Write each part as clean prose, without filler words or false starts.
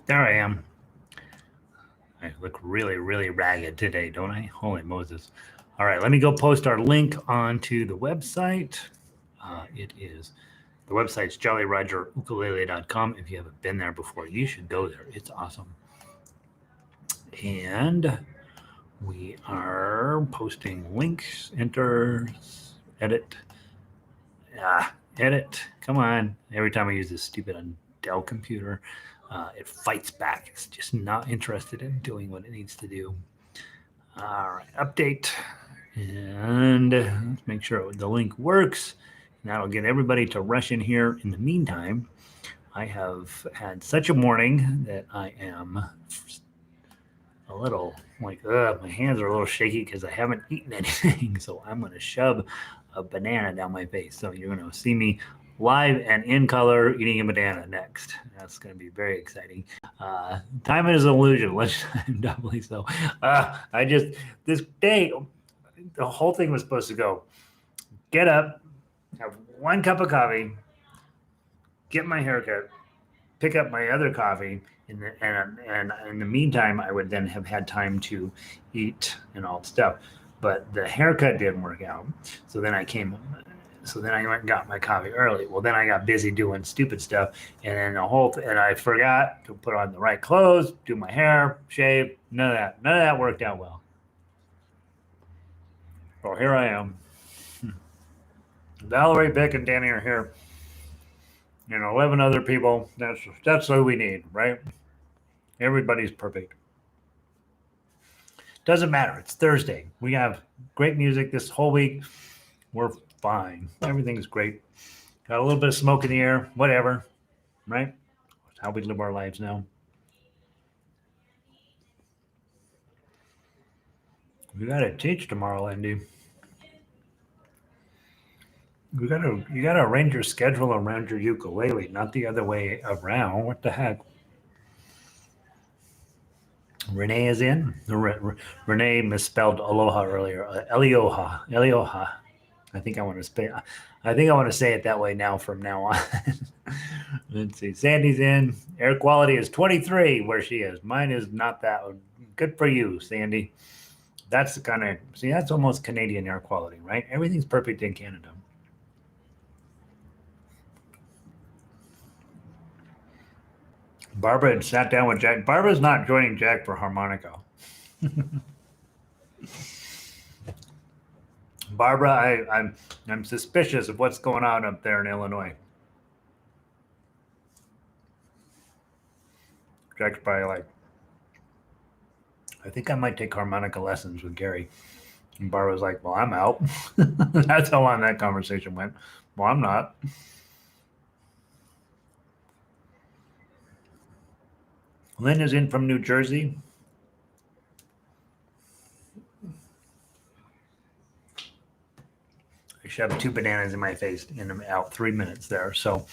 There I am. I look really, really ragged today, don't I? Holy Moses. All right, let me go post our link onto the website. The website's jollyrogerukulele.com. If you haven't been there before, you should go there. It's awesome. And we are posting links, enter, edit. Edit. Come on. Every time I use this stupid Dell computer, it fights back. It's just not interested in doing what it needs to do. All right, update. And let's make sure the link works. And that'll get everybody to rush in here. In the meantime, I have had such a morning that I am a little like, my hands are a little shaky because I haven't eaten anything. So I'm going to shove a banana down my face. So you're going to see me live and in color eating a banana next. That's going to be very exciting. Time is an illusion. Lunchtime, doubly so. This day, the whole thing was supposed to go get up, have one cup of coffee, get my haircut, pick up my other coffee, and in the meantime, I would then have had time to eat and all the stuff. But the haircut didn't work out. So then I went and got my coffee early. Well, then I got busy doing stupid stuff, and then and I forgot to put on the right clothes, do my hair, shave. None of that worked out well. Well, here I am. Valerie, Vic, and Danny are here. 11 other people. That's what we need, right? Everybody's perfect. Doesn't matter. It's Thursday. We have great music this whole week. We're fine. Everything's great. Got a little bit of smoke in the air. Whatever, right? That's how we live our lives now. We got to teach tomorrow, Andy. You gotta arrange your schedule around your ukulele, not the other way around. What the heck? Renee is in. Renee misspelled aloha earlier. Elioha. I think I want to say it that way now from now on. Let's see. Sandy's in. Air quality is 23 where she is. Mine is not that. Good for you, Sandy. That's that's almost Canadian air quality, right? Everything's perfect in Canada. Barbara had sat down with Jack. Barbara's not joining Jack for harmonica. Barbara, I'm suspicious of what's going on up there in Illinois. Jack's probably like, I think I might take harmonica lessons with Gary. And Barbara's like, well, I'm out. That's how long that conversation went. Well, I'm not. Lynn is in from New Jersey. I shoved 2 bananas in my face in about 3 minutes there. So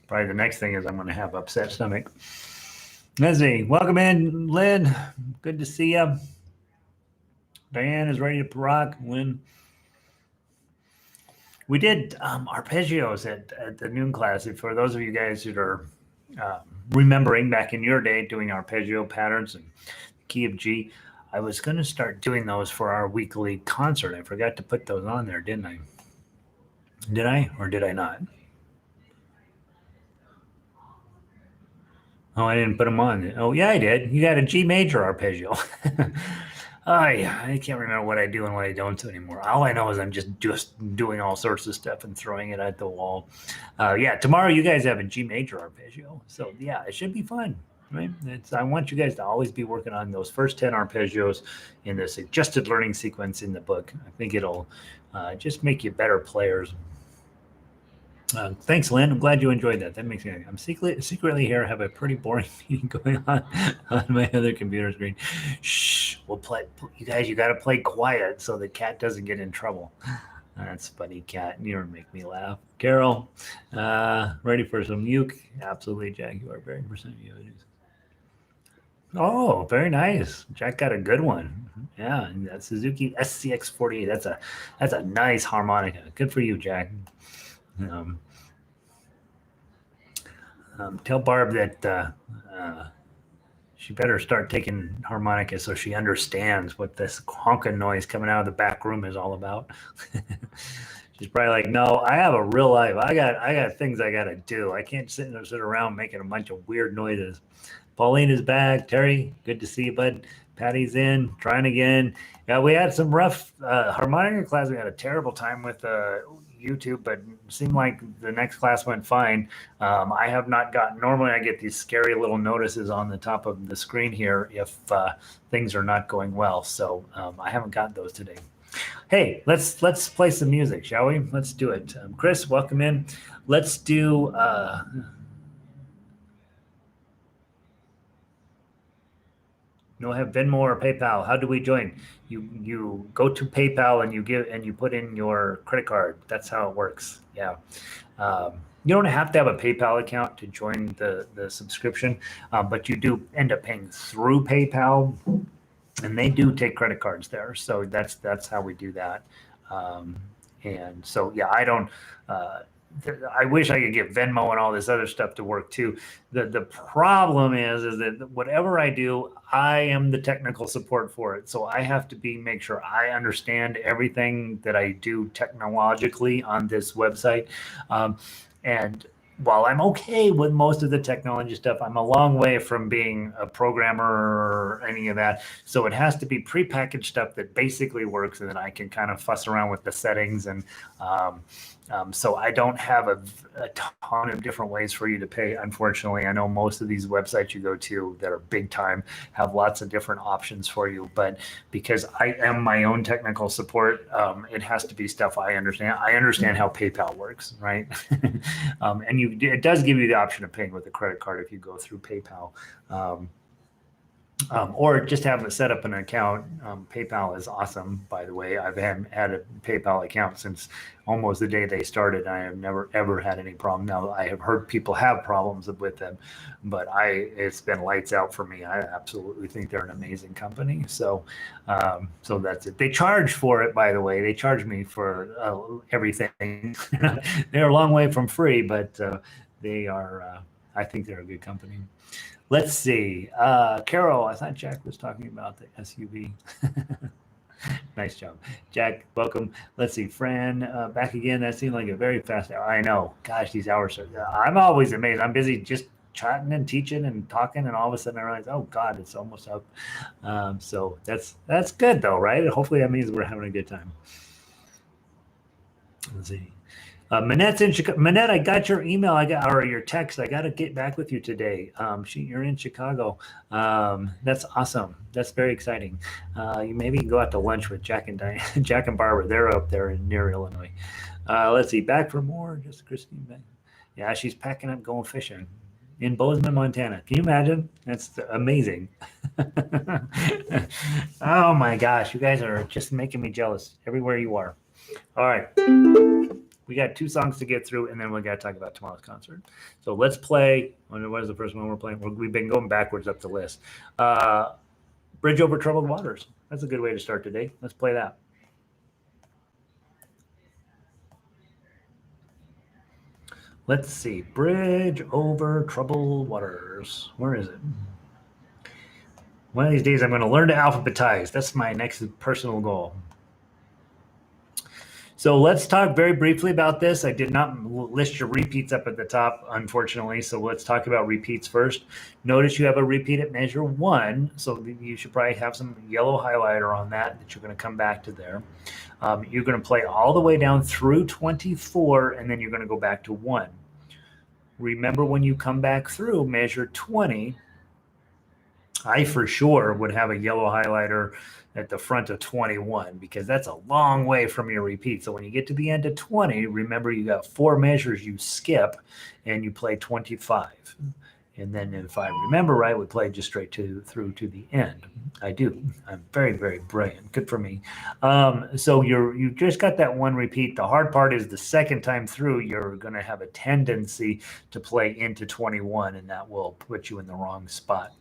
probably the next thing is I'm going to have upset stomach. Let's see. Welcome in, Lynn. Good to see you. Diane is ready to rock. Lynn. We did arpeggios at the noon class. For those of you guys that are remembering back in your day doing arpeggio patterns and key of G, I was going to start doing those for our weekly concert. I forgot to put those on there, didn't I? Did I or did I not? Oh, I didn't put them on. Oh, yeah, I did. You got a G major arpeggio. I can't remember what I do and what I don't do anymore. All I know is I'm just doing all sorts of stuff and throwing it at the wall. Yeah, tomorrow you guys have a G major arpeggio. So, yeah, it should be fun, right? I want you guys to always be working on those first 10 arpeggios in the suggested learning sequence in the book. I think it'll just make you better players. Thanks, Lynn. I'm glad you enjoyed that. That makes me. I'm secretly here. I have a pretty boring meeting going on my other computer screen. Shh. We'll play. You guys, you got to play quiet so the cat doesn't get in trouble. That's funny, cat. You make me laugh. Carol, ready for some uke? Absolutely, Jack. You are very percent you. Oh, very nice. Jack got a good one. Yeah, and that Suzuki SCX48. That's a nice harmonica. Good for you, Jack. Tell Barb that She better start taking harmonica so she understands what this honking noise coming out of the back room is all about. She's probably like, no, I have a real life. I got things I gotta do. I can't sit around making a bunch of weird noises. Pauline is back. Terry, good to see you, bud. Patty's in, trying again. Yeah, we had some rough harmonica class. We had a terrible time with YouTube, but it seemed like the next class went fine. I have not gotten, normally I get these scary little notices on the top of the screen here if things are not going well. So I haven't gotten those today. Hey, let's play some music, shall we? Let's do it. Chris, welcome in. Let's do no have Venmo or PayPal. How do we join? You go to PayPal and you put in your credit card. That's how it works. Yeah. You don't have to have a PayPal account to join the subscription, but you do end up paying through PayPal, and they do take credit cards there. So that's how we do that. And so yeah, I don't. I wish I could get Venmo and all this other stuff to work too. The problem is that whatever I do, I am the technical support for it. So I have to make sure I understand everything that I do technologically on this website. And while I'm okay with most of the technology stuff, I'm a long way from being a programmer or any of that. So it has to be prepackaged stuff that basically works, and then I can kind of fuss around with the settings. And so I don't have a ton of different ways for you to pay. Unfortunately, I know most of these websites you go to that are big time have lots of different options for you. But because I am my own technical support, it has to be stuff I understand. I understand how PayPal works, right? And it does give you the option of paying with a credit card if you go through PayPal. Or just have it set up an account. PayPal is awesome, by the way. I've had a PayPal account since almost the day they started. I have never ever had any problem. Now I have heard people have problems with them, but it's been lights out for me. I absolutely think they're an amazing company. So that's it. They charge for it, by the way. They charge me for everything. They're a long way from free, but they are. I think they're a good company. Let's see. Carol, I thought Jack was talking about the SUV. Nice job. Jack, welcome. Let's see. Fran, back again. That seemed like a very fast hour. I know. Gosh, these hours are, I'm always amazed. I'm busy just chatting and teaching and talking, and all of a sudden I realize, oh God, it's almost up. So that's good though, right? Hopefully that means we're having a good time. Let's see. Manette's in Chicago. Manette, I got your email. Or your text. I got to get back with you today. You're in Chicago. That's awesome. That's very exciting. You maybe go out to lunch with Jack and Diane, Jack and Barbara. They're up there near Illinois. Let's see. Back for more. Just Christine. Yeah, she's packing up, going fishing in Bozeman, Montana. Can you imagine? That's amazing. Oh my gosh, you guys are just making me jealous everywhere you are. All right. We got 2 songs to get through, and then we got to talk about tomorrow's concert. So let's play. What is the first one we're playing? We've been going backwards up the list. Bridge Over Troubled Waters. That's a good way to start today. Let's play that. Let's see. Bridge Over Troubled Waters. Where is it? One of these days I'm going to learn to alphabetize. That's my next personal goal. So let's talk very briefly about this. I did not list your repeats up at the top, unfortunately. So let's talk about repeats first. Notice you have a repeat at measure 1. So you should probably have some yellow highlighter on that you're going to come back to there. You're going to play all the way down through 24, and then you're going to go back to 1. Remember, when you come back through measure 20, I for sure would have a yellow highlighter at the front of 21, because that's a long way from your repeat. So when you get to the end of 20, remember you got 4 measures you skip and you play 25. And then if I remember right, we play just straight through to the end. I do. I'm very, very brilliant. Good for me. So you just got that 1 repeat. The hard part is the second time through, you're going to have a tendency to play into 21, and that will put you in the wrong spot.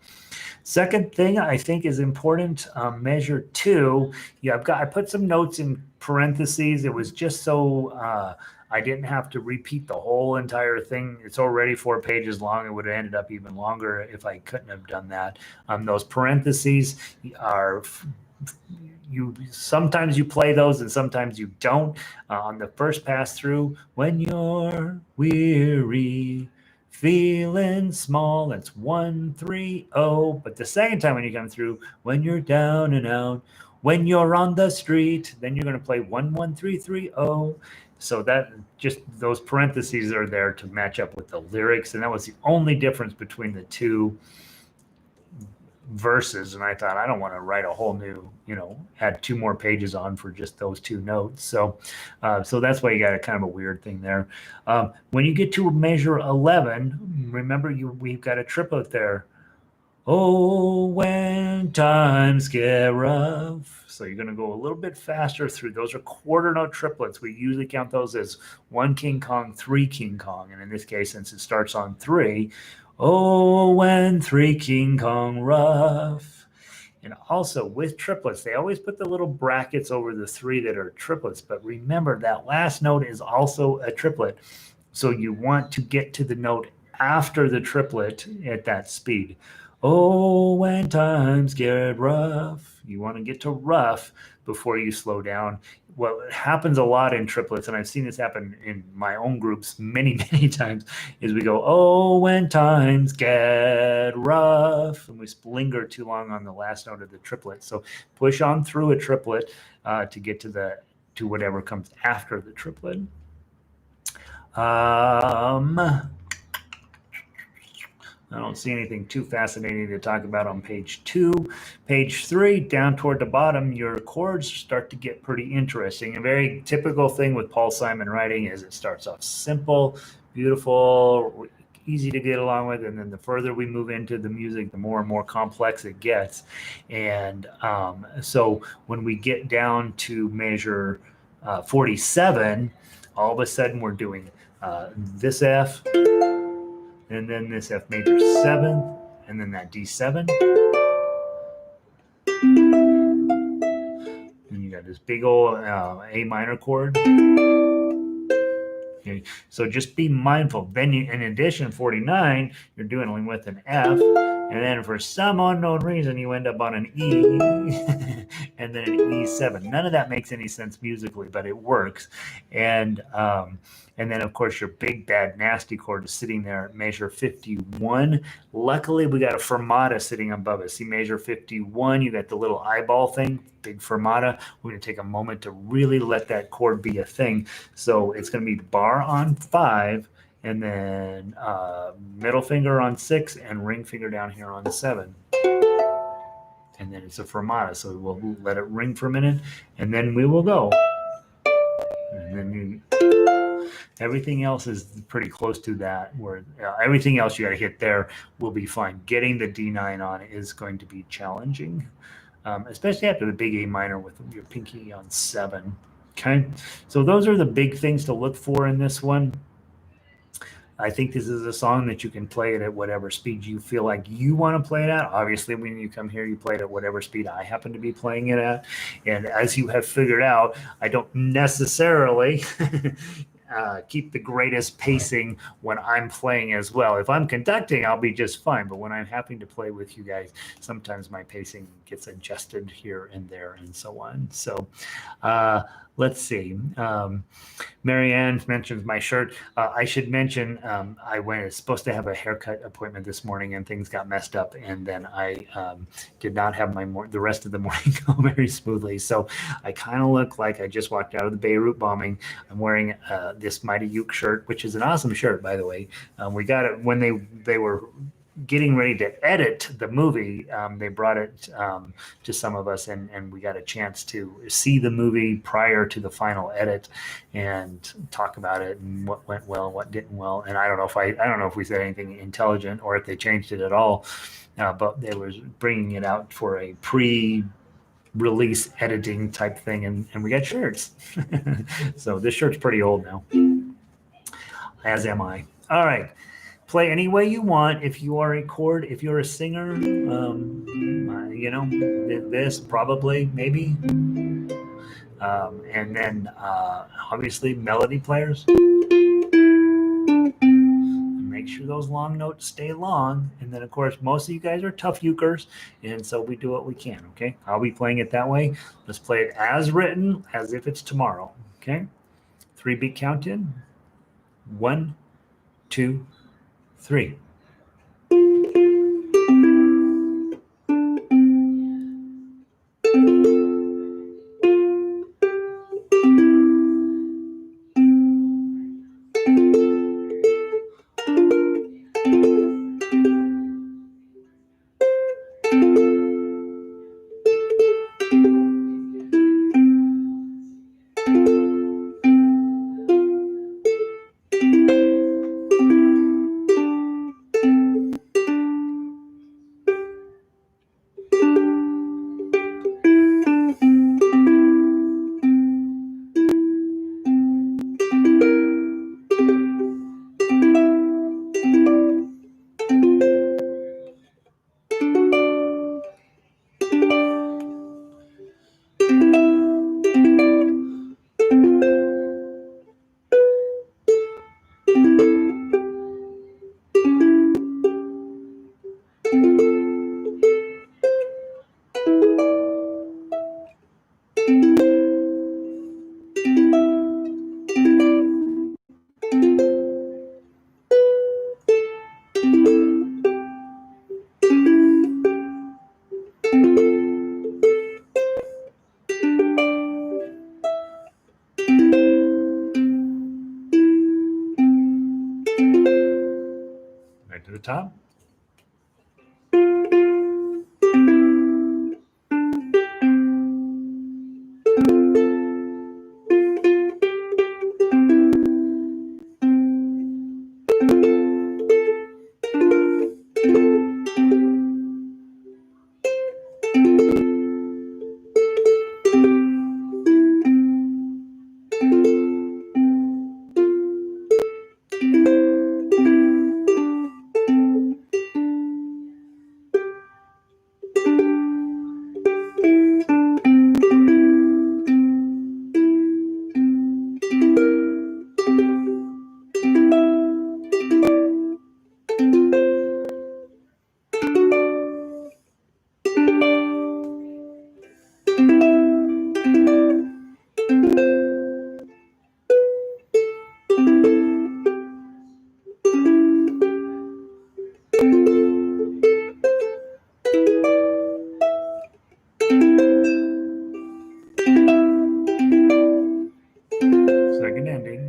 Second thing I think is important, measure 2. I put some notes in parentheses. It was just so I didn't have to repeat the whole entire thing. It's already 4 pages long. It would have ended up even longer if I couldn't have done that. Those parentheses are you sometimes you play those and sometimes you don't. On the first pass through, when you're weary, feeling small, that's 130. But the second time when you come through, when you're down and out, when you're on the street, then you're going to play 11330. So that just those parentheses are there to match up with the lyrics, and that was the only difference between the two verses. And I thought, I don't want to write a whole new, add 2 more pages on for just those 2 notes. So that's why you got a kind of a weird thing there. When you get to measure 11, remember we've got a triplet there. Oh, when times get rough. So you're going to go a little bit faster through. Those are quarter note triplets. We usually count those as 1 King Kong, 3 King Kong. And in this case, since it starts on 3, oh, when 3 King Kong rough. And also with triplets, they always put the little brackets over the 3 that are triplets. But remember, that last note is also a triplet. So you want to get to the note after the triplet at that speed. Oh, when times get rough. You want to get to rough before you slow down. What happens a lot in triplets, and I've seen this happen in my own groups many, many times, is we go, oh, when times get rough, and we linger too long on the last note of the triplet. So push on through a triplet to get to whatever comes after the triplet. I don't see anything too fascinating to talk about on page 2. Page 3, down toward the bottom, your chords start to get pretty interesting. A very typical thing with Paul Simon writing is it starts off simple, beautiful, easy to get along with, and then the further we move into the music, the more and more complex it gets. And so when we get down to measure 47, all of a sudden we're doing this F, and then this F major 7th, and then that D7. And you got this big old A minor chord. Okay, so just be mindful. Then in addition, 49, you're doing with an F, and then for some unknown reason, you end up on an E, and then an E7. None of that makes any sense musically, but it works. And then, of course, your big, bad, nasty chord is sitting there at measure 51. Luckily, we got a fermata sitting above us. See measure 51, you got the little eyeball thing, big fermata. We're going to take a moment to really let that chord be a thing. So it's going to be bar on 5, and then middle finger on 6, and ring finger down here on 7. And then it's a fermata, so we'll let it ring for a minute, and then we will go. And then everything else is pretty close to that, where everything else you got to hit there will be fine. Getting the D9 on is going to be challenging, especially after the big A minor with your pinky on 7. Okay, so those are the big things to look for in this one. I think this is a song that you can play it at whatever speed you feel like you want to play it at. Obviously, when you come here, you play it at whatever speed I happen to be playing it at. And as you have figured out, I don't necessarily keep the greatest pacing when I'm playing as well. If I'm conducting, I'll be just fine. But when I'm having to play with you guys, sometimes my pacing gets adjusted here and there and so on. So let's see. Marianne mentions my shirt. I should mention I was supposed to have a haircut appointment this morning and things got messed up. And then I did not have the rest of the morning go very smoothly. So I kind of look like I just walked out of the Beirut bombing. I'm wearing this Mighty Uke shirt, which is an awesome shirt, by the way. We got it when they were getting ready to edit the movie. They brought it to some of us, and we got a chance to see the movie prior to the final edit and talk about it and what went well, what didn't well. And I don't know if we said anything intelligent or if they changed it at all, but they were bringing it out for a release editing type thing, and we got shirts. So this shirt's pretty old now, as am I. All right, play any way you want. If you are a chord, if you're a singer, this probably, maybe. And then obviously melody players. Make sure those long notes stay long. And then, of course, most of you guys are tough ukers, and so we do what we can. Okay, I'll be playing it that way. Let's play it as written, as if it's tomorrow. Okay, 3-beat count in. 1, 2, 3. Right to the top. Second ending.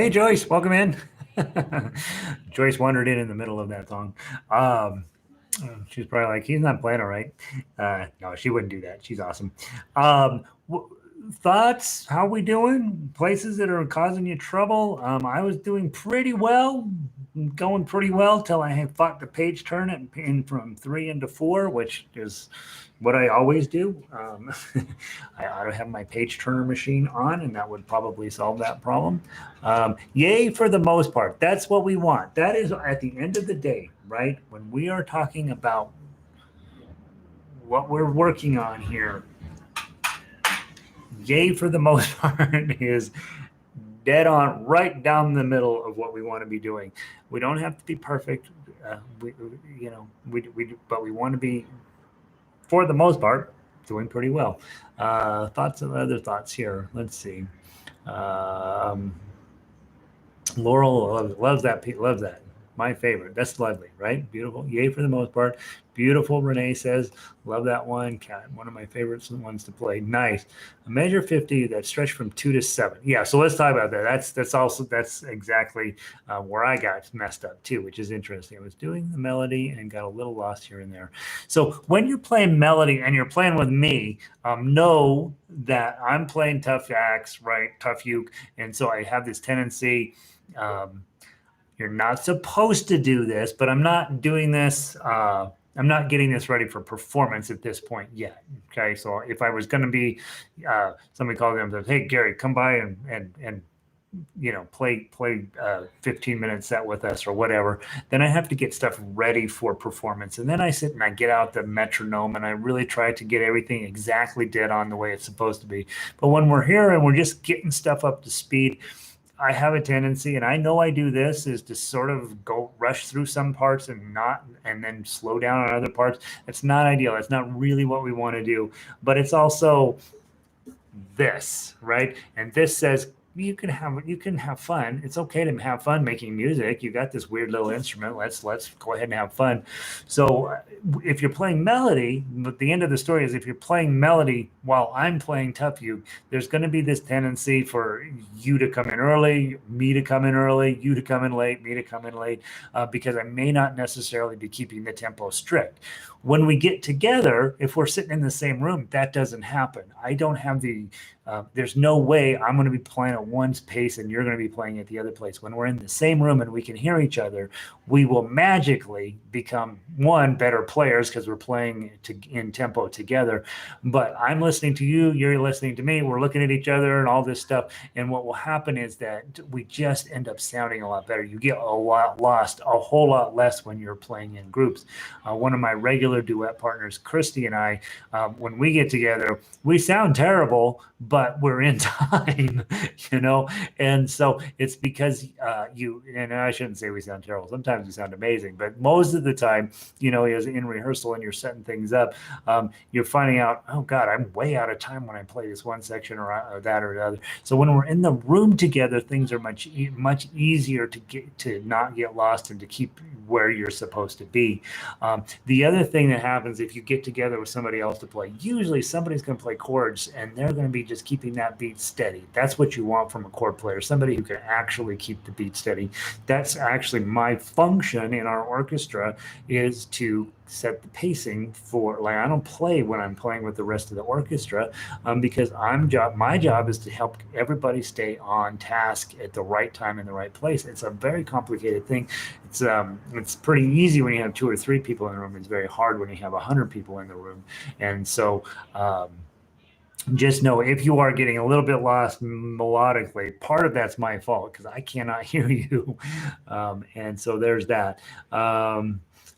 Hey, Joyce, welcome in. Joyce wandered in the middle of that song. Um, she's probably like, he's not playing all right. No, she wouldn't do that. She's awesome. Um, Thoughts? How we doing? Places that are causing you trouble? I was doing pretty well, going pretty well till I had fought the page turn it in from 3 into 4, which is what I always do. I ought to have my page turner machine on, and that would probably solve that problem. Yay for the most part. That's what we want. That is at the end of the day, right? When we are talking about what we're working on here, yay for the most part is dead on, right down the middle of what we want to be doing. We don't have to be perfect, but we want to be, for the most part, doing pretty well. Thoughts of other thoughts here. Let's see. Laurel loves that. Loves that. My favorite. That's lovely, right? Beautiful. Yay for the most part. Beautiful. Renee says, love that one. Cat, one of my favorites ones to play. Nice. A measure 50 that stretched from 2 to 7. Yeah. So let's talk about that. That's exactly where I got messed up too, which is interesting. I was doing the melody and got a little lost here and there. So when you're playing melody and you're playing with me, know that I'm playing tough axe, right? Tough uke. And so I have this tendency, you're not supposed to do this, but I'm not doing this. I'm not getting this ready for performance at this point yet. Okay, so if I was going to be, somebody called them and said, "Hey, Gary, come by and play 15-minute set with us or whatever," then I have to get stuff ready for performance. And then I sit and I get out the metronome and I really try to get everything exactly dead on the way it's supposed to be. But when we're here and we're just getting stuff up to speed, I have a tendency, and I know I do this, is to sort of go rush through some parts and then slow down on other parts. It's not ideal. It's not really what we want to do, but it's also this, right? And this says you can have fun. It's okay to have fun making music. You got this weird little instrument. Let's go ahead and have fun. So if you're playing melody, but the end of the story is if you're playing melody while I'm playing tough uke, there's going to be this tendency for you to come in early, me to come in early, you to come in late, me to come in late, because I may not necessarily be keeping the tempo strict. When we get together, if we're sitting in the same room, that doesn't happen. I don't have there's no way I'm going to be playing at one pace and you're going to be playing at the other place. When we're in the same room and we can hear each other, we will magically become, one, better players because we're playing in tempo together. But I'm listening to you, you're listening to me, we're looking at each other and all this stuff. And what will happen is that we just end up sounding a lot better. You get a lot lost, a whole lot less when you're playing in groups. One of my regular duet partners, Christy, and I, when we get together, we sound terrible, but we're in time, and so it's because and I shouldn't say we sound terrible. Sometimes we sound amazing, but most of the time, is in rehearsal and you're setting things up, you're finding out, oh God, I'm way out of time when I play this one section or that or the other. So when we're in the room together, things are much easier to not get lost and to keep where you're supposed to be. The other thing that happens if you get together with somebody else to play, usually somebody's going to play chords and they're going to be just keeping that beat steady. That's what you want from a chord player, somebody who can actually keep the beat steady. That's actually my function in our orchestra, is to set the pacing for, like, I don't play when I'm playing with the rest of the orchestra, because my job is to help everybody stay on task at the right time in the right place. It's a very complicated thing. It's pretty easy when you have 2 or 3 people in the room. It's very hard when you have 100 people in the room. And so just know, if you are getting a little bit lost melodically, part of that's my fault because I cannot hear you. And so there's that.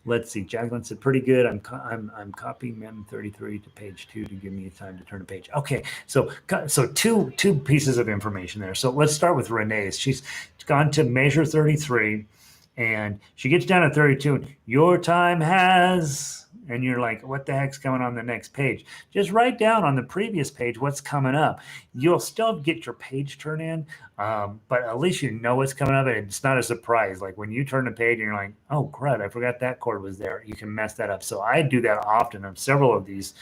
Let's see. Jacqueline said, pretty good. I'm copying Mem 33 to page 2 to give me time to turn a page. Okay, so two pieces of information there. So let's start with Renee's. She's gone to measure 33, and she gets down to 32. And your time has. And you're like, what the heck's coming on the next page? Just write down on the previous page what's coming up. You'll still get your page turn in, but at least you know what's coming up, and it's not a surprise. Like when you turn the page and you're like, oh, crud, I forgot that chord was there. You can mess that up. So I do that often on several of these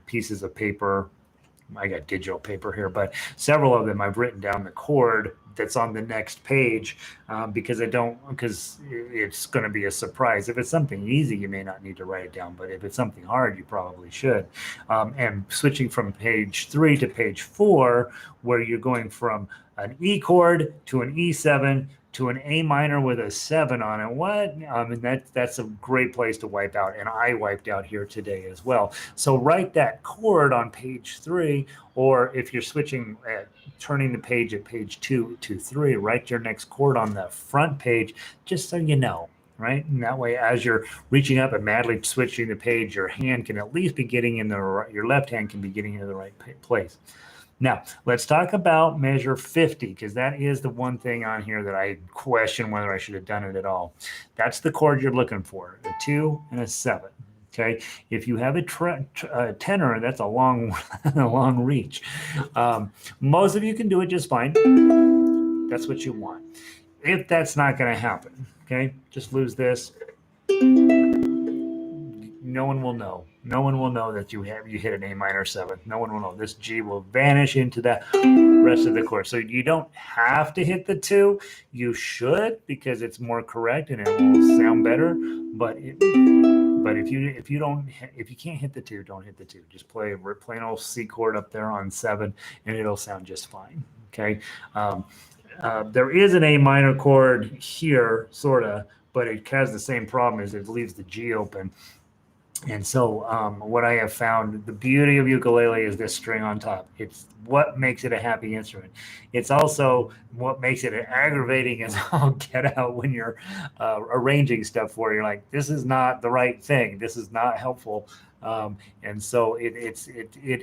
pieces of paper. I got digital paper here, but several of them I've written down the chord that's on the next page, because it's going to be a surprise. If it's something easy, you may not need to write it down, but if it's something hard, you probably should. And switching from page 3 to page 4, where you're going from an E chord to an E7 to an A minor with a 7 on it. What? And that's a great place to wipe out. And I wiped out here today as well. So write that chord on page 3, or if you're switching, turning the page at page 2 to 3, write your next chord on the front page, just so you know. Right? And that way, as you're reaching up and madly switching the page, your hand can at least be getting in your left hand can be getting into the right place. Now, let's talk about measure 50, because that is the one thing on here that I question whether I should have done it at all. That's the chord you're looking for, a 2 and a 7. Okay, if you have a tenor, that's a long, a long reach. Most of you can do it just fine. That's what you want. If that's not going to happen, okay, just lose this. No one will know. No one will know that you hit an A minor 7. No one will know. This G will vanish into the rest of the chord. So you don't have to hit the 2. You should, because it's more correct and it will sound better. But if you can't hit the 2, don't hit the 2. Just play a plain old C chord up there on 7, and it'll sound just fine. Okay. There is an A minor chord here, sorta, but it has the same problem as it leaves the G open. And so what I have found, the beauty of ukulele is this string on top. It's what makes it a happy instrument. It's also what makes it aggravating as all get out when you're arranging stuff for you. You're like, this is not the right thing. This is not helpful. And so it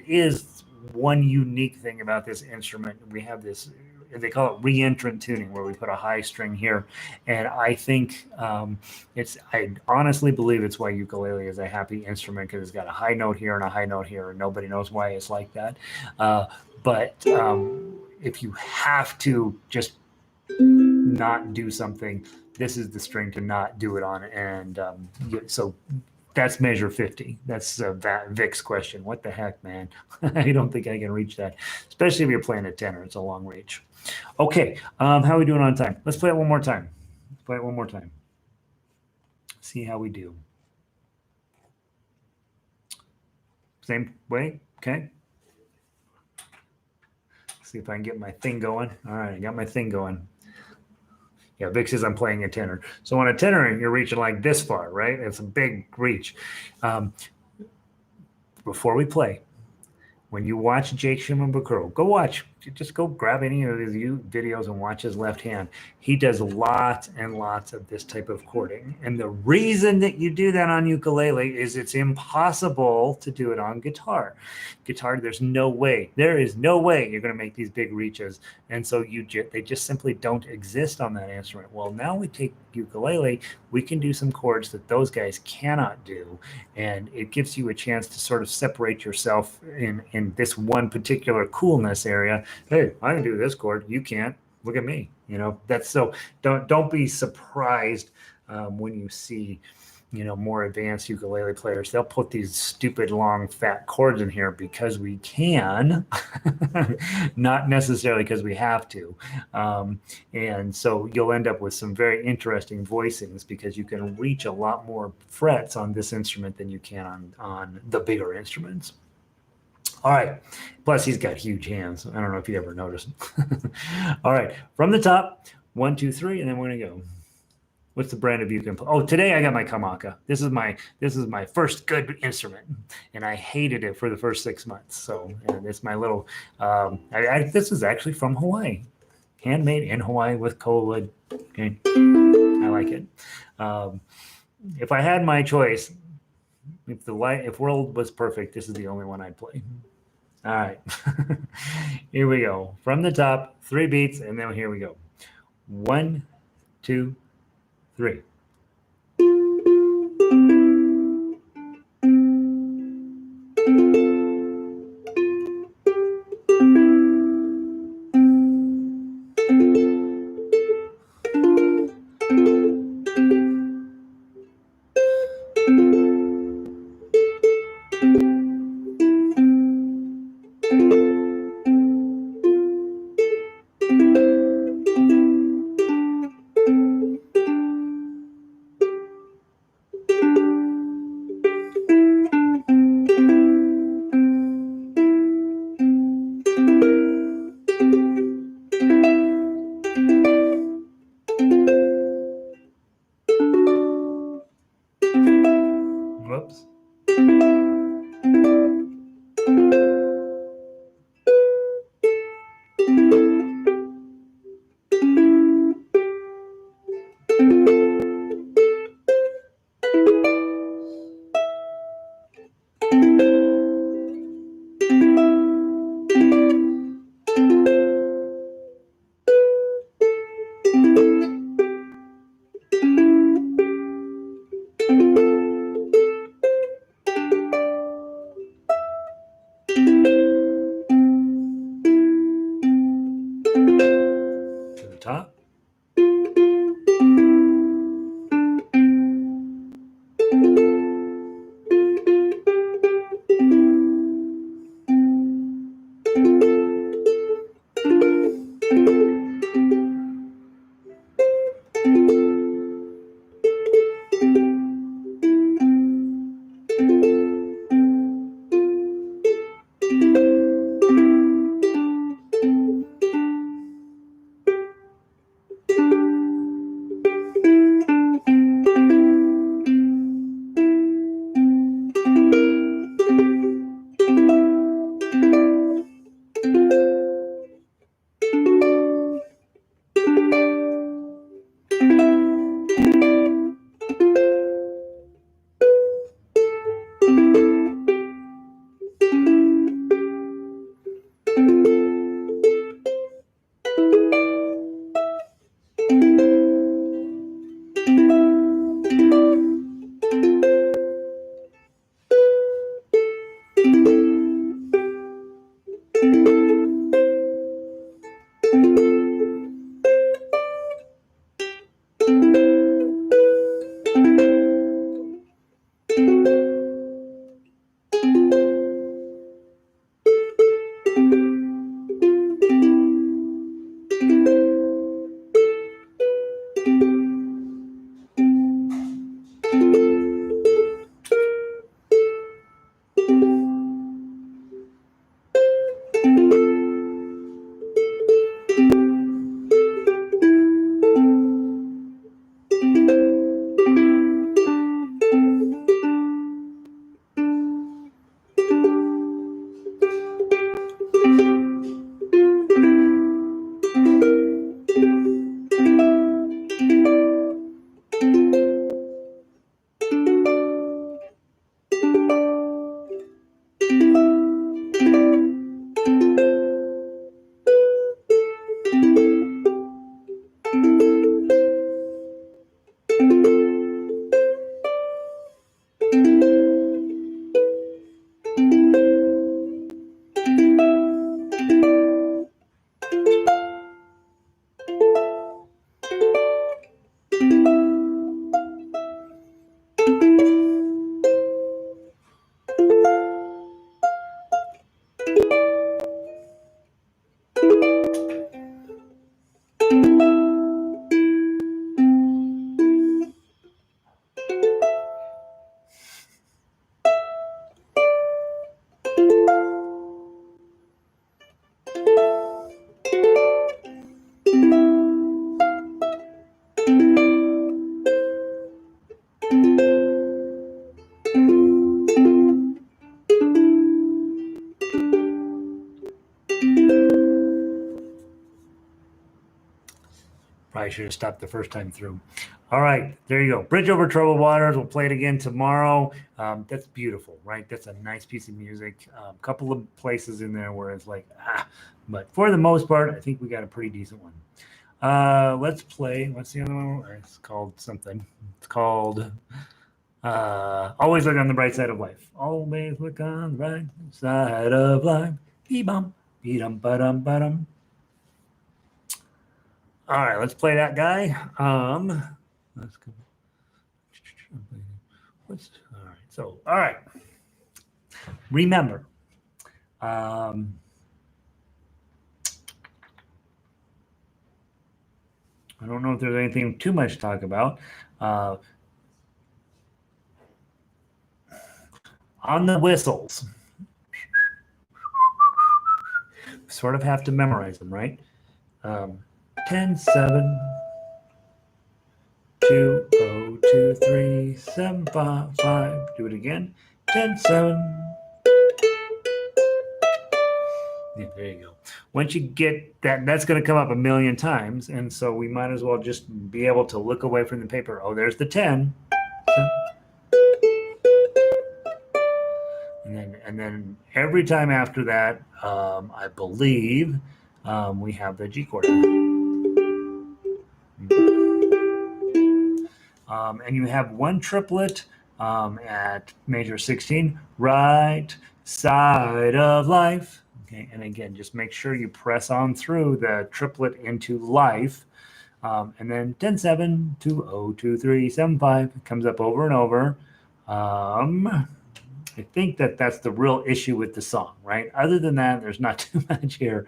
is one unique thing about this instrument. We have this, they call it reentrant tuning, where we put a high string here. And I think I honestly believe it's why ukulele is a happy instrument, because it's got a high note here and a high note here, and nobody knows why it's like that. But if you have to just not do something, this is the string to not do it on. And so that's measure 50. That's Vic's question. What the heck, man? I don't think I can reach that, especially if you're playing a tenor. It's a long reach. Okay, how are we doing on time? Let's play it one more time. Let's play it one more time. See how we do. Same way, okay? See if I can get my thing going. All right, I got my thing going. Yeah, Vic says I'm playing a tenor. So on a tenor, you're reaching like this far, right? It's a big reach. Before we play, when you watch Jake Shimabukuro, just go grab any of his videos and watch his left hand. He does lots and lots of this type of chording. And the reason that you do that on ukulele is it's impossible to do it on guitar. Guitar, there is no way you're going to make these big reaches. And so they just simply don't exist on that instrument. Well, now we take ukulele, we can do some chords that those guys cannot do. And it gives you a chance to sort of separate yourself in this one particular coolness area. Hey, I can do this chord. You can't. Look at me. That's so. Don't be surprised when you see, more advanced ukulele players. They'll put these stupid long fat chords in here because we can, not necessarily because we have to. And so you'll end up with some very interesting voicings, because you can reach a lot more frets on this instrument than you can on the bigger instruments. All right. Plus, he's got huge hands. I don't know if you ever noticed. All right. From the top, 1, 2, 3, and then we're going to go. What's the brand of ukulele? Oh, today I got my Kamaka. This is my first good instrument, and I hated it for the first 6 months. So, and it's my little. This is actually from Hawaii, handmade in Hawaii with koa wood. Okay, I like it. If I had my choice, if world was perfect, this is the only one I'd play. All right, here we go. From the top, 3 beats, and then here we go. 1, 2, 3. Whoops. To the top. Probably should have stopped the first time through. All right, there you go. Bridge Over Troubled Waters. We'll play it again tomorrow. That's beautiful, right? That's a nice piece of music. A couple of places in there where it's like, but for the most part, I think we got a pretty decent one. Let's play. What's the other one? It's called something. It's called Always Look on the Bright Side of Life. Always look on the bright side of life. Bee-bum, bee-dum, ba-dum, ba-dum. All right, let's play that guy. Let's go. All right. So, all right. Remember, I don't know if there's anything too much to talk about. On the whistles, sort of have to memorize them, right? 10, 7, 2, 0, 2, 3, 7, 5, 5. Do it again. 10, 7. Yeah, there you go. Once you get that, that's going to come up a million times. And so we might as well just be able to look away from the paper. Oh, there's the 10. And then every time after that, I believe we have the G chord. And you have one triplet at major 16, right side of life. Okay, and again, just make sure you press on through the triplet into life. And then 10, 7, 2, 0, 2, 3, 7, 5. It comes up over and over. I think that's the real issue with the song, right? Other than that, there's not too much here.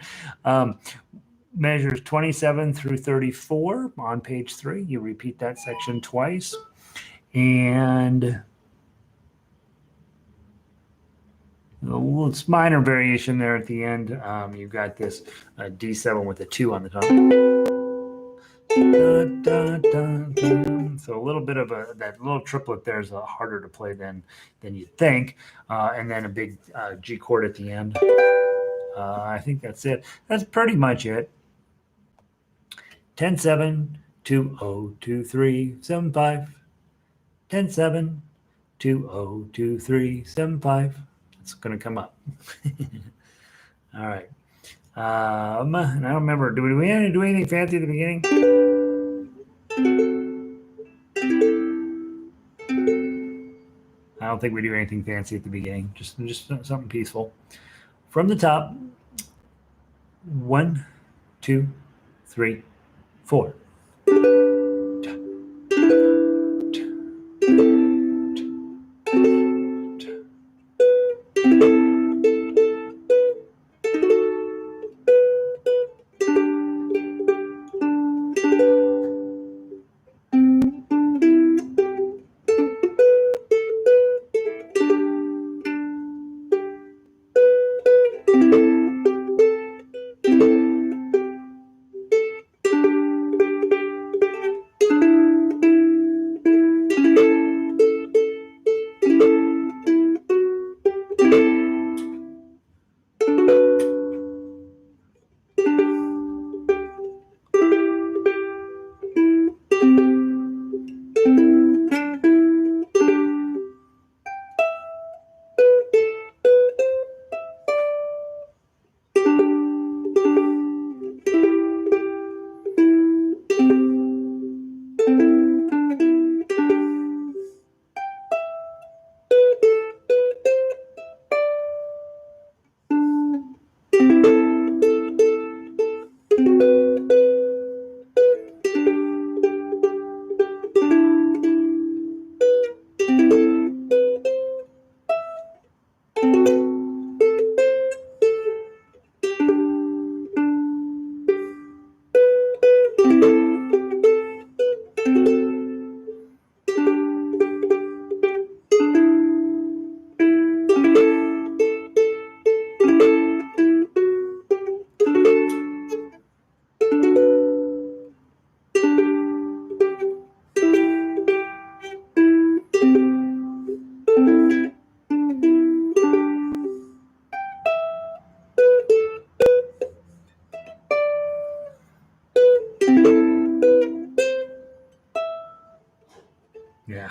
Measures 27 through 34 on page 3. You repeat that section twice. And it's minor variation there at the end. You've got this D7 with a 2 on the top. Da, da, da, da. So a little bit of that little triplet there is harder to play than you'd think. And then a big G chord at the end. I think that's it. That's pretty much it. 10, 7, 2, 0, 2, 3, 7, 5. 10, 7, 2, 0, 2, 3, 7, 5. It's going to come up. All right. And I don't remember. Do we do anything fancy at the beginning? I don't think we do anything fancy at the beginning. Just something peaceful. From the top. 1, 2, 3, 4. Yeah.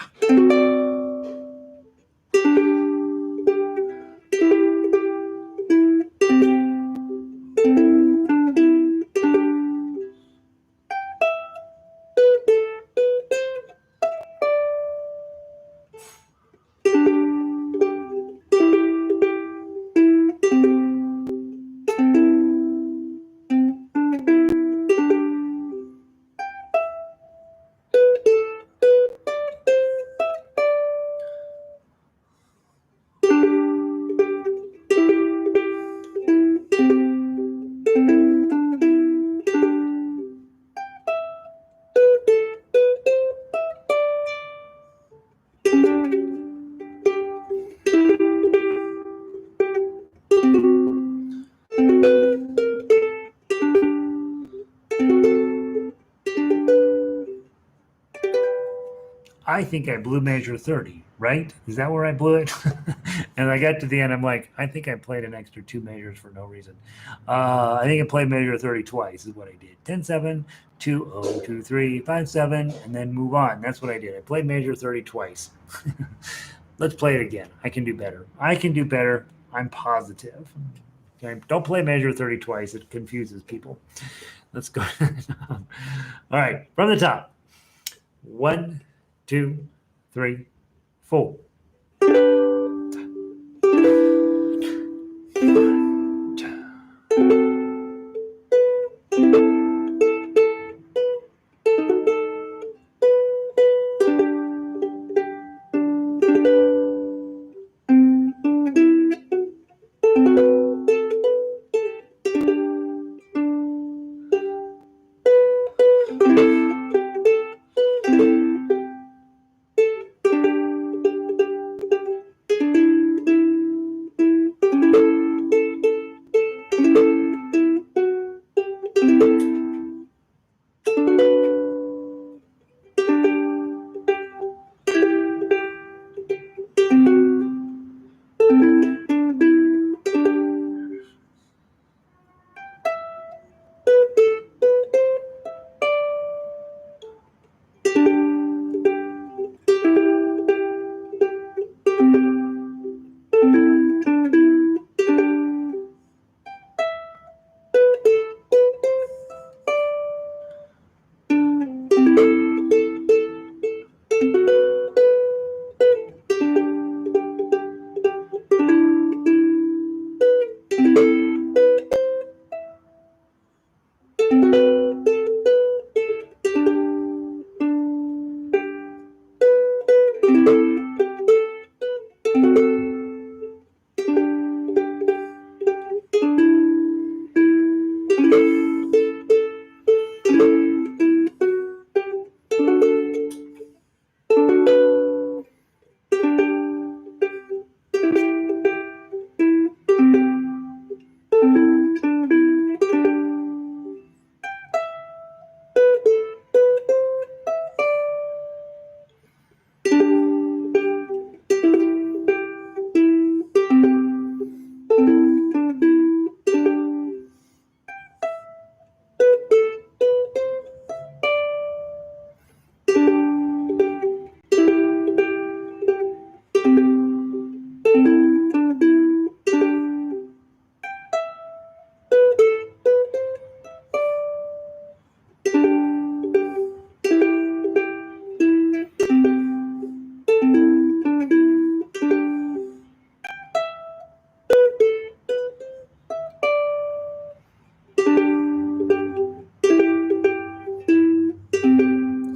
I think I blew measure 30, right? Is that where I blew it? And I got to the end, I'm like, I think I played an extra 2 measures for no reason. I think I played measure 30 twice, is what I did. 10 7, 2 0, 2 3, 5 7, and then move on. That's what I did. I played measure 30 twice. Let's play it again. I can do better. I can do better. I'm positive. Okay? Don't play measure 30 twice, it confuses people. Let's go. All right, from the top. 1, 2, 3, 4.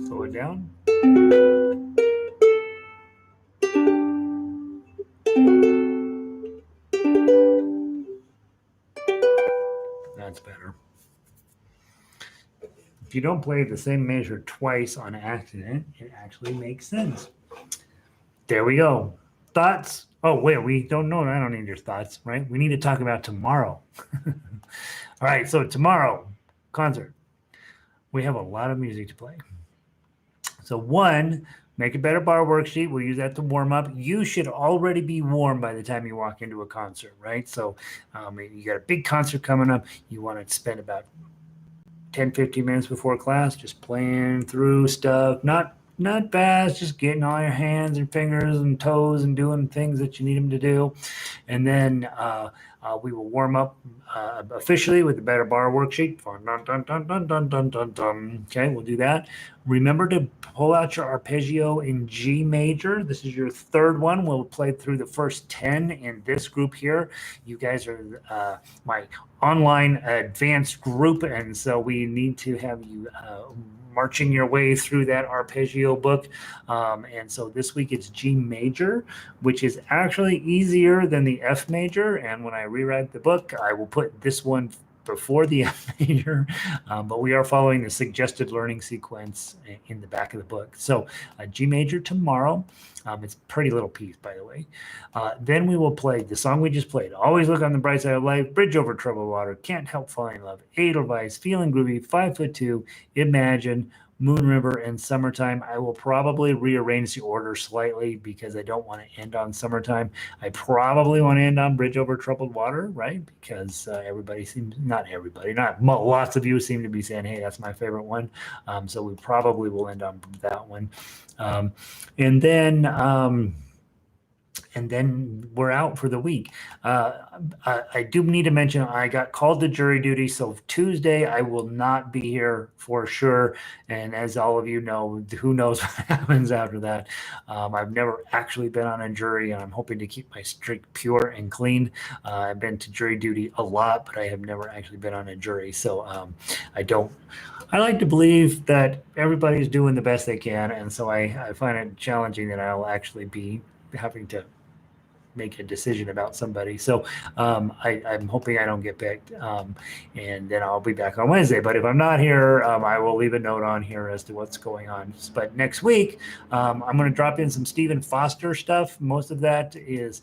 Slow it down. That's better. If you don't play the same measure twice on accident, it actually makes sense. There we go. Thoughts? Oh, wait, we don't know. I don't need your thoughts, right? We need to talk about tomorrow. All right, so tomorrow, concert. We have a lot of music to play. So, one, make a better bar worksheet. We'll use that to warm up. You should already be warm by the time you walk into a concert, right? So, you got a big concert coming up. You want to spend about 10, 15 minutes before class just playing through stuff, not fast, just getting all your hands and fingers and toes and doing things that you need them to do. And then we will warm up officially with the Better Bar worksheet. Dun, dun, dun, dun, dun, dun, dun, dun. Okay, we'll do that. Remember to pull out your arpeggio in G major. This is your third one. We'll play through the first 10 in this group here. You guys are my online advanced group, and so we need to have you marching your way through that arpeggio book. And so this week it's G major, which is actually easier than the F major. And when I rewrite the book, I will put this one before the F major, but we are following the suggested learning sequence in the back of the book. So G major tomorrow. It's a pretty little piece, by the way. Then we will play the song we just played. Always Look on the Bright Side of Life, Bridge Over Troubled Water, Can't Help Falling in Love, Edelweiss, Feeling Groovy, 5'2", Imagine, Moon River, and Summertime. I will probably rearrange the order slightly because I don't want to end on Summertime. I probably want to end on Bridge Over Troubled Water, right? Because everybody seems, not everybody, not lots of you seem to be saying, hey, that's my favorite one. So we probably will end on that one. Um, and then, and then we're out for the week. I do need to mention I got called to jury duty, so Tuesday I will not be here for sure. And as all of you know, who knows what happens after that? I've never actually been on a jury, and I'm hoping to keep my streak pure and clean. I've been to jury duty a lot, but I have never actually been on a jury, so I don't. I like to believe that everybody's doing the best they can, and so I find it challenging that I'll actually be having to make a decision about somebody. So I'm hoping I don't get picked, and then I'll be back on Wednesday. But if I'm not here, I will leave a note on here as to what's going on. But next week, I'm going to drop in some Stephen Foster stuff. Most of that is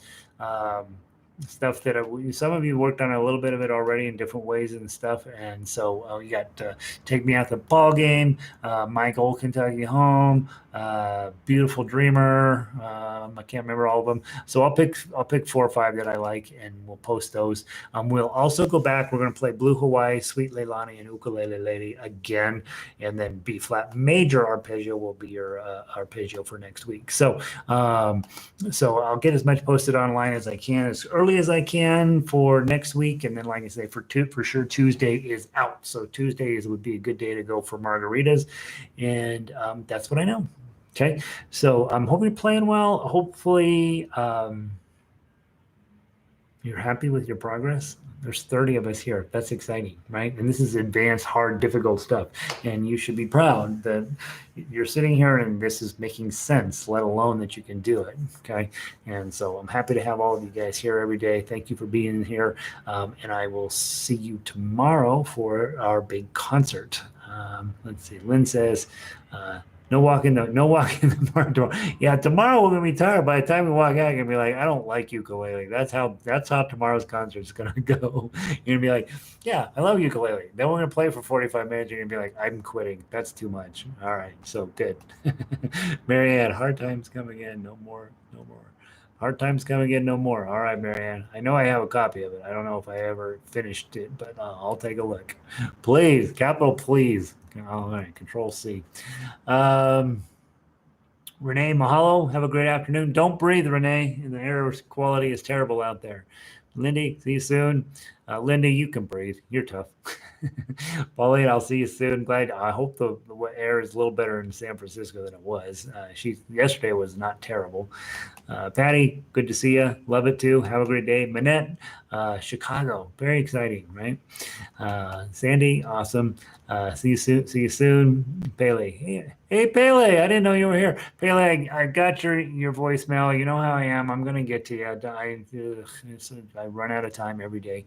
stuff that some of you worked on a little bit of it already in different ways and stuff. And so you got Take Me Out the Ball Game, My Old Kentucky Home, Beautiful Dreamer. I can't remember all of them. So I'll pick 4 or 5 that I like, and we'll post those. We'll also go back. We're going to play Blue Hawaii, Sweet Leilani, and Ukulele Lady again. And then B flat major arpeggio will be your arpeggio for next week. So I'll get as much posted online as I can, as early as I can for next week. And then, like I say, for sure, Tuesday is out. So Tuesdays would be a good day to go for margaritas. And that's what I know. Okay. So I'm hoping you're playing well. Hopefully you're happy with your progress. There's 30 of us here. That's exciting, right? And this is advanced, hard, difficult stuff. And you should be proud that you're sitting here and this is making sense, let alone that you can do it, okay? And so I'm happy to have all of you guys here every day. Thank you for being here. And I will see you tomorrow for our big concert. Let's see. Lynn says, no walking the park tomorrow. Yeah, tomorrow we're gonna be tired. By the time we walk out, you're gonna be like, I don't like ukulele. That's how tomorrow's concert is gonna go. You're gonna be like, yeah, I love ukulele. Then we're gonna play for 45 minutes. You're gonna be like, I'm quitting. That's too much. All right, so good. Marianne, hard times come again. No more. Hard times come again, no more. All right, Marianne. I know I have a copy of it. I don't know if I ever finished it, but I'll take a look. Please, capital please. All right, Control C. Renee, mahalo. Have a great afternoon. Don't breathe, Renee. The air quality is terrible out there. Lindy, see you soon. Lindy, you can breathe. You're tough. Pauline, I'll see you soon. I hope the air is a little better in San Francisco than it was. Yesterday was not terrible. Patty, good to see you. Love it too. Have a great day. Manette, Chicago, very exciting, right? Sandy, awesome. See you soon. Pele, hey Pele, I didn't know you were here. Pele, I got your voicemail. You know how I am. I'm gonna get to you. I run out of time every day.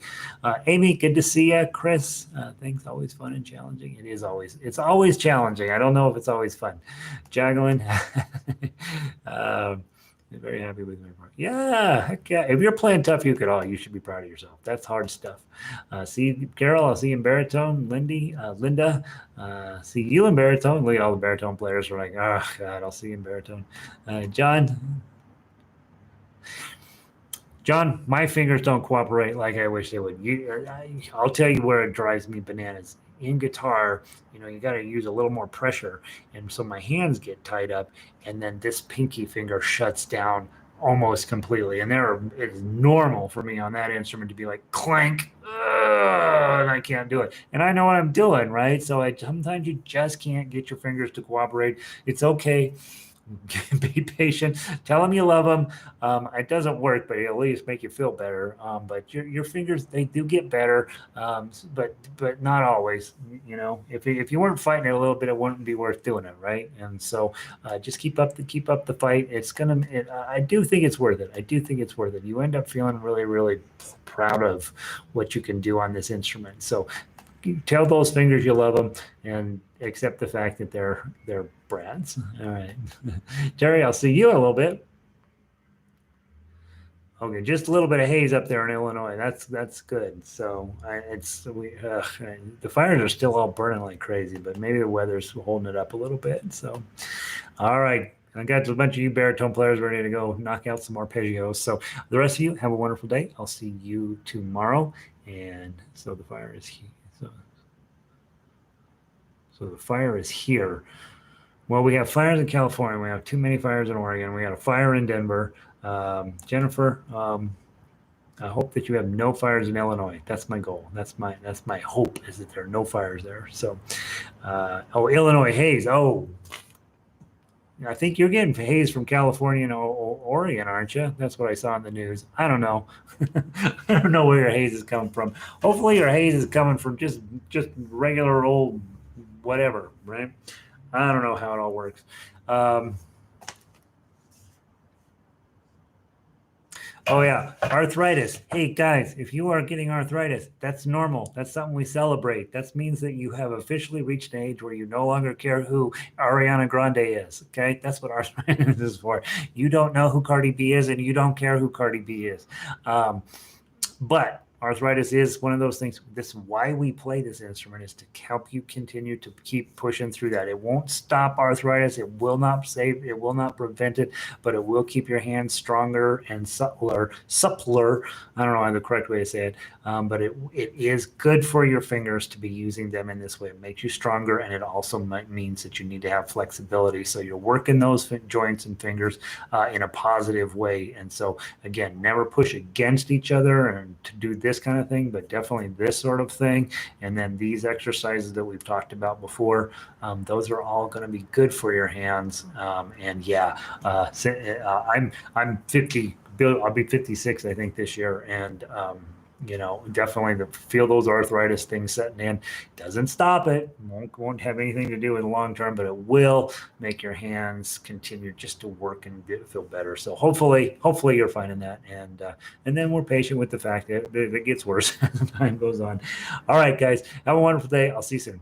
Amy, good to see you. Chris, thanks. Always fun and challenging. It's always challenging. I don't know if it's always fun. Jacqueline. Very happy with my part. Yeah, heck yeah. If you're playing tough ukulele, you should be proud of yourself. That's hard stuff. See Carol, I'll see you in baritone. Linda, see you in baritone. Look at all the baritone players are like, oh God, I'll see you in baritone. John, my fingers don't cooperate like I wish they would. I'll tell you where it drives me bananas. In guitar, you got to use a little more pressure. And so my hands get tied up, and then this pinky finger shuts down almost completely. And it's normal for me on that instrument to be like clank, and I can't do it. And I know what I'm doing, right? So sometimes you just can't get your fingers to cooperate. It's okay. Be patient. Tell them you love them. It doesn't work, but it'll at least make you feel better. But your fingers, they do get better, but not always. If you weren't fighting it a little bit, it wouldn't be worth doing it, right? And so just keep up the fight. I do think it's worth it. I do think it's worth it. You end up feeling really, really proud of what you can do on this instrument. So tell those fingers you love them and accept the fact that they're brads. All right. Jerry, I'll see you in a little bit. Okay, just a little bit of haze up there in Illinois. That's good. So the fires are still all burning like crazy, but maybe the weather's holding it up a little bit. So, all right, I got a bunch of you baritone players ready to go knock out some arpeggios. So the rest of you have a wonderful day. I'll see you tomorrow. And so the fire is here. So the fire is here. Well, we have fires in California. We have too many fires in Oregon. We got a fire in Denver. Jennifer, I hope that you have no fires in Illinois. That's my goal. That's my hope, is that there are no fires there. So, Illinois haze. Oh, I think you're getting haze from California and Oregon, aren't you? That's what I saw in the news. I don't know. I don't know where your haze is coming from. Hopefully, your haze is coming from just regular old whatever, right? I don't know how it all works. Oh yeah, arthritis. Hey guys, if you are getting arthritis, that's normal. That's something we celebrate. That means that you have officially reached an age where you no longer care who Ariana Grande is. Okay, that's what arthritis is for. You don't know who Cardi B is, and you don't care who Cardi B is. But arthritis is one of those things. This is why we play this instrument, is to help you continue to keep pushing through that. It won't stop arthritis. It will not save. It will not prevent it, but it will keep your hands stronger and suppler. I don't know the correct way to say it, but it is good for your fingers to be using them in this way. It makes you stronger, and it also means that you need to have flexibility. So you're working those joints and fingers in a positive way. And so again, never push against each other and to do this kind of thing, but definitely this sort of thing. And then these exercises that we've talked about before, those are all going to be good for your hands. And yeah, I'm 50. I'll be 56, I think, this year, and definitely feel those arthritis things setting in. Doesn't stop it. Won't have anything to do with long term, but it will make your hands continue just to work and feel better. So hopefully you're finding that, and then we're patient with the fact that it gets worse as time goes on. All right, guys, have a wonderful day. I'll see you soon.